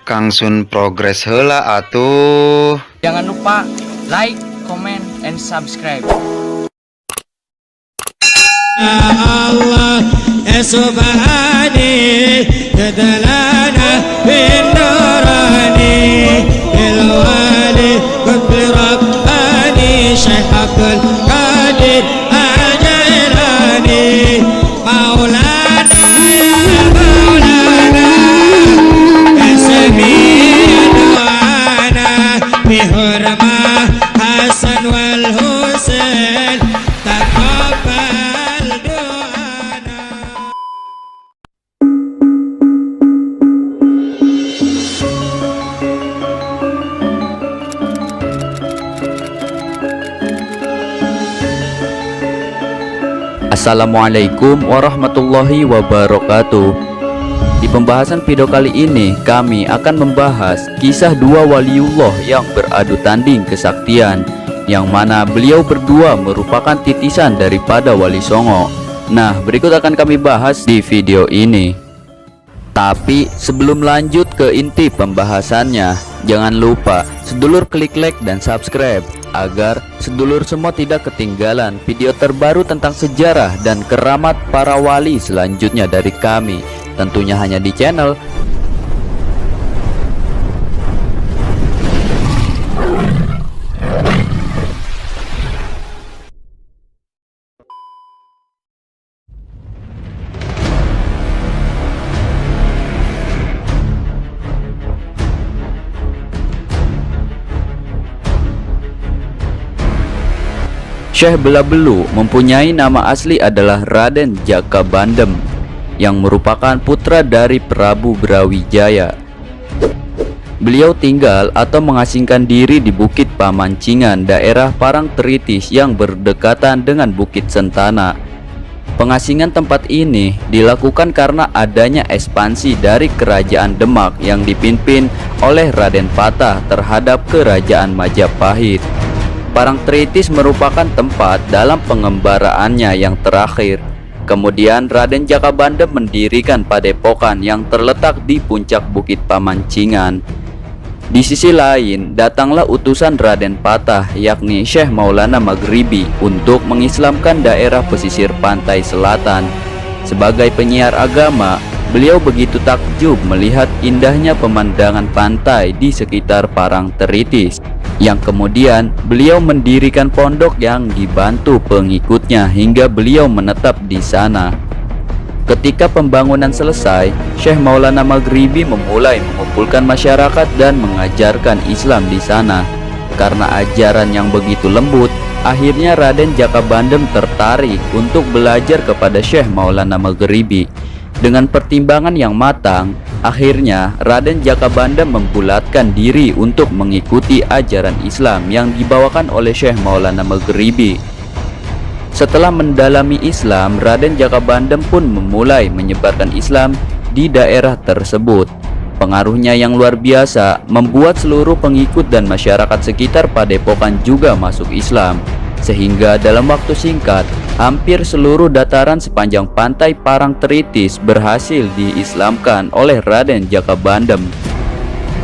Kang Sun progres heula atuh. Jangan lupa like, comment, and subscribe. Allah subhani tadalana bin nurani ilwali qadri rabbani Syekh Abdul Qadir Ajailani Maulana ya Maulana Asmi doana bihurmah Hasan wal Husain taqabbal doana. Assalamualaikum warahmatullahi wabarakatuh. Di pembahasan video kali ini kami akan membahas kisah dua waliullah yang beradu tanding kesaktian, yang mana beliau berdua merupakan titisan daripada Wali Songo. Nah, berikut akan kami bahas di video ini. Tapi sebelum lanjut ke inti pembahasannya, jangan lupa sedulur klik like dan subscribe agar sedulur semua tidak ketinggalan video terbaru tentang sejarah dan keramat para wali selanjutnya dari kami, tentunya hanya di channel Syekh Belabelu mempunyai nama asli adalah Raden Jaka Bandem, yang merupakan putra dari Prabu Brawijaya. Beliau tinggal atau mengasingkan diri di Bukit Pamancingan, daerah Parangtritis yang berdekatan dengan Bukit Sentana. Pengasingan tempat ini dilakukan karena adanya ekspansi dari Kerajaan Demak yang dipimpin oleh Raden Patah terhadap Kerajaan Majapahit. Parangtritis merupakan tempat dalam pengembaraannya yang terakhir. Kemudian Raden Jaka Bandem mendirikan padepokan yang terletak di puncak Bukit Pamancingan. Di sisi lain, datanglah utusan Raden Patah, yakni Syekh Maulana Maghribi, untuk mengislamkan daerah pesisir pantai selatan. Sebagai penyiar agama, beliau begitu takjub melihat indahnya pemandangan pantai di sekitar Parangtritis, yang kemudian beliau mendirikan pondok yang dibantu pengikutnya hingga beliau menetap di sana. Ketika pembangunan selesai, Syekh Maulana Maghribi memulai mengumpulkan masyarakat dan mengajarkan Islam di sana. Karena ajaran yang begitu lembut, akhirnya Raden Jaka Bandem tertarik untuk belajar kepada Syekh Maulana Maghribi. Dengan pertimbangan yang matang, akhirnya Raden Jaka Bandem membulatkan diri untuk mengikuti ajaran Islam yang dibawakan oleh Syekh Maulana Maghribi. Setelah mendalami Islam, Raden Jaka Bandem pun memulai menyebarkan Islam di daerah tersebut. Pengaruhnya yang luar biasa membuat seluruh pengikut dan masyarakat sekitar padepokan juga masuk Islam, sehingga dalam waktu singkat hampir seluruh dataran sepanjang pantai Parangtritis berhasil diislamkan oleh Raden Jaka Bandem.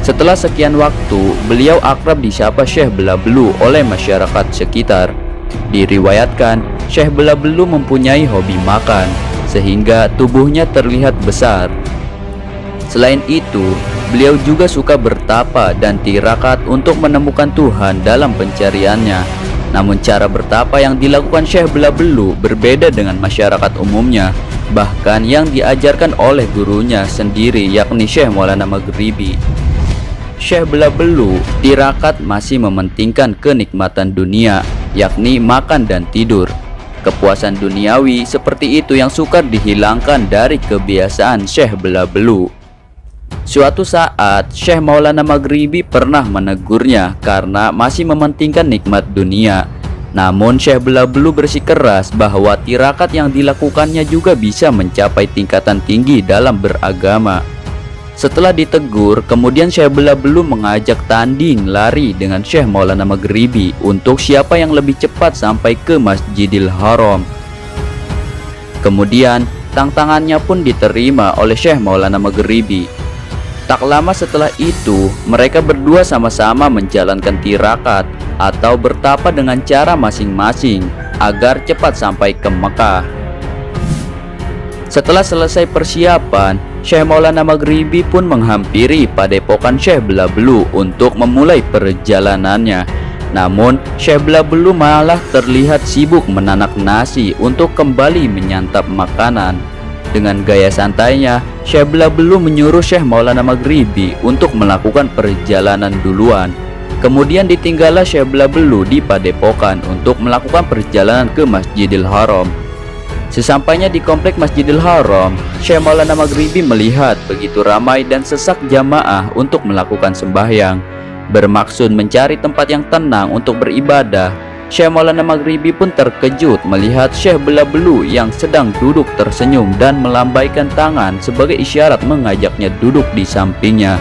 Setelah sekian waktu, beliau akrab disapa Syekh Belabelu oleh masyarakat sekitar. Diriwayatkan Syekh Belabelu mempunyai hobi makan, sehingga tubuhnya terlihat besar. Selain itu, beliau juga suka bertapa dan tirakat untuk menemukan Tuhan dalam pencariannya. Namun cara bertapa yang dilakukan Syekh Belabelu berbeda dengan masyarakat umumnya, bahkan yang diajarkan oleh gurunya sendiri, yakni Syekh Maulana Maghribi. Syekh Belabelu tirakat masih mementingkan kenikmatan dunia, yakni makan dan tidur. Kepuasan duniawi seperti itu yang sukar dihilangkan dari kebiasaan Syekh Belabelu. Suatu saat Syekh Maulana Maghribi pernah menegurnya karena masih mementingkan nikmat dunia. Namun Syekh Belabelu bersikeras bahwa tirakat yang dilakukannya juga bisa mencapai tingkatan tinggi dalam beragama. Setelah ditegur, kemudian Syekh Belabelu mengajak tanding lari dengan Syekh Maulana Maghribi untuk siapa yang lebih cepat sampai ke Masjidil Haram. Kemudian tantangannya pun diterima oleh Syekh Maulana Maghribi. Tak lama setelah itu, mereka berdua sama-sama menjalankan tirakat atau bertapa dengan cara masing-masing agar cepat sampai ke Mekah. Setelah selesai persiapan, Syekh Maulana Maghribi pun menghampiri padepokan Syekh Belabelu untuk memulai perjalanannya. Namun, Syekh Belabelu malah terlihat sibuk menanak nasi untuk kembali menyantap makanan. Dengan gaya santainya, Syekh Belabelu menyuruh Syekh Maulana Maghribi untuk melakukan perjalanan duluan. Kemudian ditinggallah Syekh Belabelu di padepokan untuk melakukan perjalanan ke Masjidil Haram. Sesampainya di komplek Masjidil Haram, Syekh Maulana Maghribi melihat begitu ramai dan sesak jamaah untuk melakukan sembahyang. Bermaksud mencari tempat yang tenang untuk beribadah, Syekh Maulana Maghribi pun terkejut melihat Syekh Belabelu yang sedang duduk tersenyum dan melambaikan tangan sebagai isyarat mengajaknya duduk di sampingnya.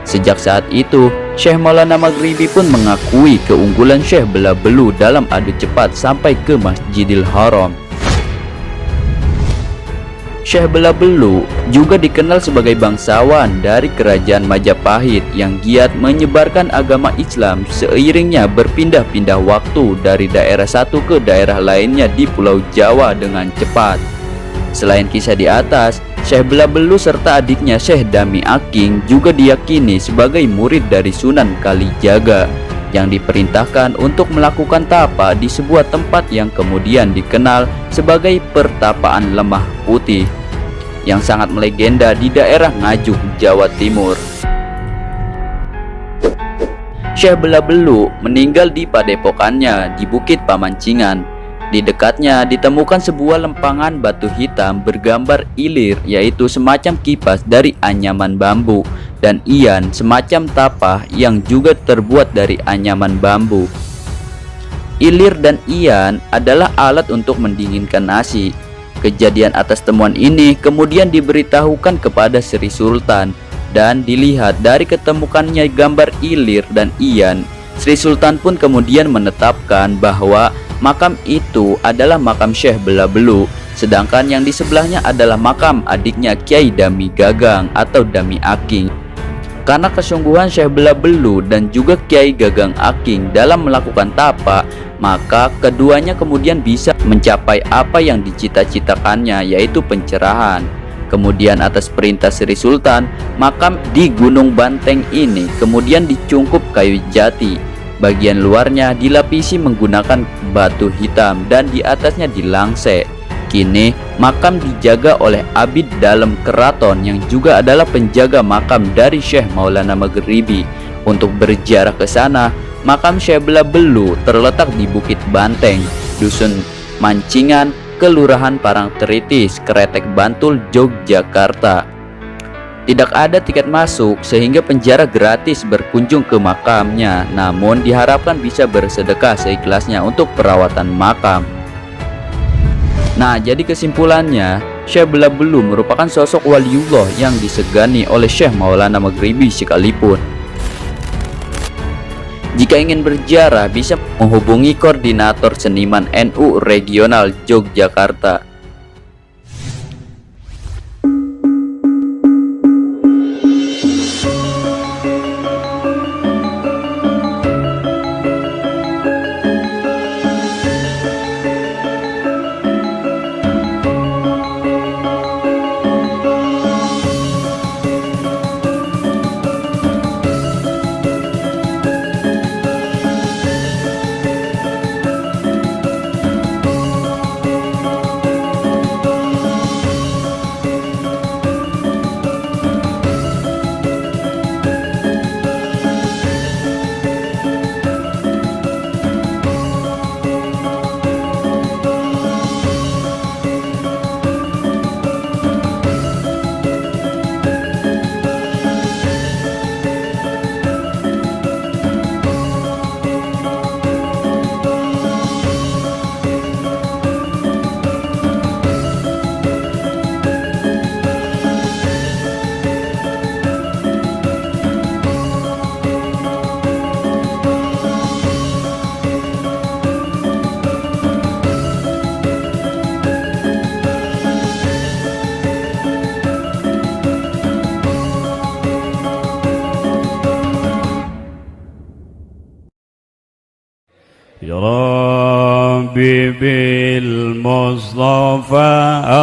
Sejak saat itu, Syekh Maulana Maghribi pun mengakui keunggulan Syekh Belabelu dalam adu cepat sampai ke Masjidil Haram. Syekh Belabelu juga dikenal sebagai bangsawan dari kerajaan Majapahit yang giat menyebarkan agama Islam seiringnya berpindah-pindah waktu dari daerah satu ke daerah lainnya di Pulau Jawa dengan cepat. Selain kisah di atas, Syekh Belabelu serta adiknya Syekh Dami Aking juga diyakini sebagai murid dari Sunan Kalijaga yang diperintahkan untuk melakukan tapa di sebuah tempat yang kemudian dikenal sebagai Pertapaan Lemah Putih yang sangat melegenda di daerah Ngajuk, Jawa Timur. Syekh Belabelu meninggal di padepokannya di Bukit Pamancingan. Di dekatnya ditemukan sebuah lempangan batu hitam bergambar ilir, yaitu semacam kipas dari anyaman bambu, dan iyan semacam tapah yang juga terbuat dari anyaman bambu. Ilir dan iyan adalah alat untuk mendinginkan nasi. Kejadian atas temuan ini kemudian diberitahukan kepada Sri Sultan, dan dilihat dari ketemukannya gambar ilir dan iyan, Sri Sultan pun kemudian menetapkan bahwa makam itu adalah makam Syekh Belabelu, sedangkan yang di sebelahnya adalah makam adiknya Kiai Dami Gagang atau Dami Aking. Karena kesungguhan Syekh Belabelu dan juga Kiai Gagang Aking dalam melakukan tapa, maka keduanya kemudian bisa mencapai apa yang dicita-citakannya, yaitu pencerahan. Kemudian atas perintah Sri Sultan, makam di Gunung Banteng ini kemudian dicungkup kayu jati. Bagian luarnya dilapisi menggunakan batu hitam dan di atasnya dilangse. Kini makam dijaga oleh abid dalam keraton yang juga adalah penjaga makam dari Syekh Maulana Maghribi. Untuk berziarah ke sana, makam Syekh Belabelu terletak di Bukit Banteng, Dusun Mancingan, Kelurahan Parangtritis, Kretek Bantul, Yogyakarta. Tidak ada tiket masuk sehingga penjara gratis berkunjung ke makamnya, namun diharapkan bisa bersedekah seikhlasnya untuk perawatan makam. Nah, jadi kesimpulannya, Syekh Belabelu merupakan sosok waliullah yang disegani oleh Syekh Maulana Maghribi sekalipun. Jika ingin berziarah, bisa menghubungi Koordinator Seniman NU Regional Yogyakarta. يا ربي بالمصطفى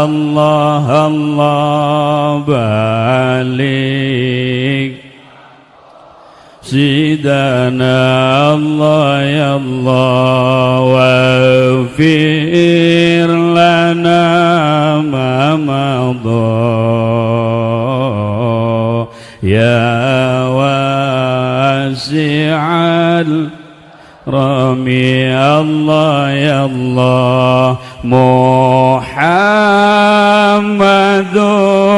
الله الله بارك سيدنا الله يا الله واغفر لنا ما مضى يا واسع رمي الله يا الله محمد